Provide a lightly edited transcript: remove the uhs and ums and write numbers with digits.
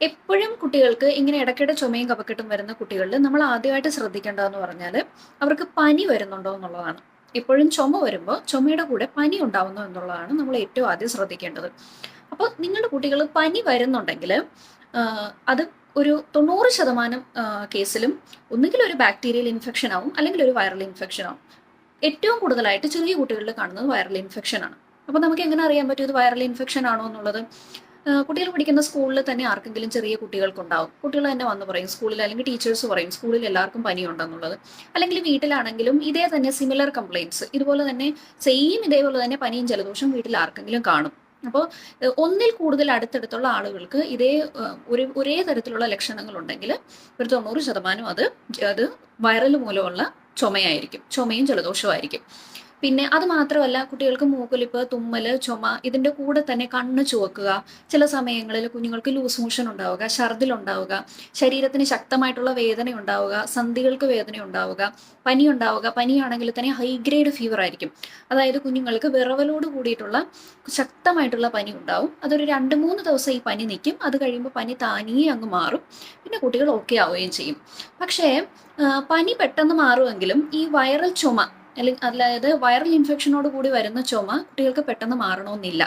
എപ്പോഴും കുട്ടികൾക്ക് ഇങ്ങനെ ഇടയ്ക്കിടെ ചുമയും കഫക്കെട്ടും വരുന്ന കുട്ടികളിൽ നമ്മൾ ആദ്യമായിട്ട് ശ്രദ്ധിക്കേണ്ടതെന്ന് പറഞ്ഞാൽ അവർക്ക് പനി വരുന്നുണ്ടോ എന്നുള്ളതാണ്. എപ്പോഴും ചുമ വരുമ്പോൾ ചുമയുടെ കൂടെ പനി ഉണ്ടാവുന്നു എന്നുള്ളതാണ് നമ്മൾ ഏറ്റവും ആദ്യം ശ്രദ്ധിക്കേണ്ടത്. അപ്പോൾ നിങ്ങളുടെ കുട്ടികൾ പനി വരുന്നുണ്ടെങ്കിൽ അത് ഒരു 90% കേസിലും ഒന്നുകിൽ ഒരു ബാക്ടീരിയൽ ഇൻഫെക്ഷൻ ആവും, അല്ലെങ്കിൽ ഒരു വൈറൽ ഇൻഫെക്ഷൻ ആവും. ഏറ്റവും കൂടുതലായിട്ട് ചെറിയ കുട്ടികളിൽ കാണുന്നത് വൈറൽ ഇൻഫെക്ഷൻ ആണ്. അപ്പോൾ നമുക്ക് എങ്ങനെ അറിയാൻ പറ്റും ഇത് വൈറൽ ഇൻഫെക്ഷൻ ആണോ എന്നുള്ളത്? കുട്ടികൾ പഠിക്കുന്ന സ്കൂളിൽ തന്നെ ആർക്കെങ്കിലും ചെറിയ കുട്ടികൾക്കുണ്ടാവും. കുട്ടികൾ തന്നെ വന്ന് പറയും സ്കൂളിൽ, അല്ലെങ്കിൽ ടീച്ചേഴ്സ് പറയും സ്കൂളിൽ എല്ലാവർക്കും പനിയുണ്ടെന്നുള്ളത്. അല്ലെങ്കിൽ വീട്ടിലാണെങ്കിലും ഇതേ തന്നെ സിമിലർ കംപ്ലയിൻറ്റ്സ്, ഇതുപോലെ തന്നെ സെയിം ഇതേപോലെ തന്നെ പനിയും ജലദോഷം വീട്ടിൽ ആർക്കെങ്കിലും കാണും. അപ്പോൾ ഒന്നിൽ കൂടുതൽ അടുത്തടുത്തുള്ള ആളുകൾക്ക് ഒരേ തരത്തിലുള്ള ലക്ഷണങ്ങൾ ഉണ്ടെങ്കിൽ ഒരു 90% അത് വൈറൽ മൂലമുള്ള ചുമയായിരിക്കും, ചുമയും ജലദോഷവും ആയിരിക്കും. പിന്നെ അത് മാത്രമല്ല, കുട്ടികൾക്ക് മൂക്കൊലിപ്പ്, തുമ്മൽ, ചുമ, ഇതിൻ്റെ കൂടെ തന്നെ കണ്ണ് ചുവക്കുക, ചില സമയങ്ങളിൽ കുഞ്ഞുങ്ങൾക്ക് ലൂസ് മോഷൻ ഉണ്ടാവുക, ഛർദിൽ ഉണ്ടാവുക, ശരീരത്തിന് ശക്തമായിട്ടുള്ള വേദന ഉണ്ടാവുക, സന്ധികൾക്ക് വേദന ഉണ്ടാവുക, പനി ഉണ്ടാവുക. പനിയാണെങ്കിൽ തന്നെ ഹൈ ഗ്രേഡ് ഫീവർ ആയിരിക്കും. അതായത് കുഞ്ഞുങ്ങൾക്ക് വിറവലോട് കൂടിയിട്ടുള്ള ശക്തമായിട്ടുള്ള പനി ഉണ്ടാവും. അതൊരു 2-3 ദിവസം ഈ പനി നിൽക്കും. അത് കഴിയുമ്പോൾ പനി താനിയെ അങ്ങ് മാറും. പിന്നെ കുട്ടികൾ ഓക്കെ ആവുകയും ചെയ്യും. പക്ഷേ പനി പെട്ടെന്ന് മാറുമെങ്കിലും ഈ വൈറൽ ചുമ, അതായത് വൈറൽ ഇൻഫെക്ഷനോട് കൂടി വരുന്ന ചുമ കുട്ടികൾക്ക് പെട്ടെന്ന് മാറണമെന്നില്ല.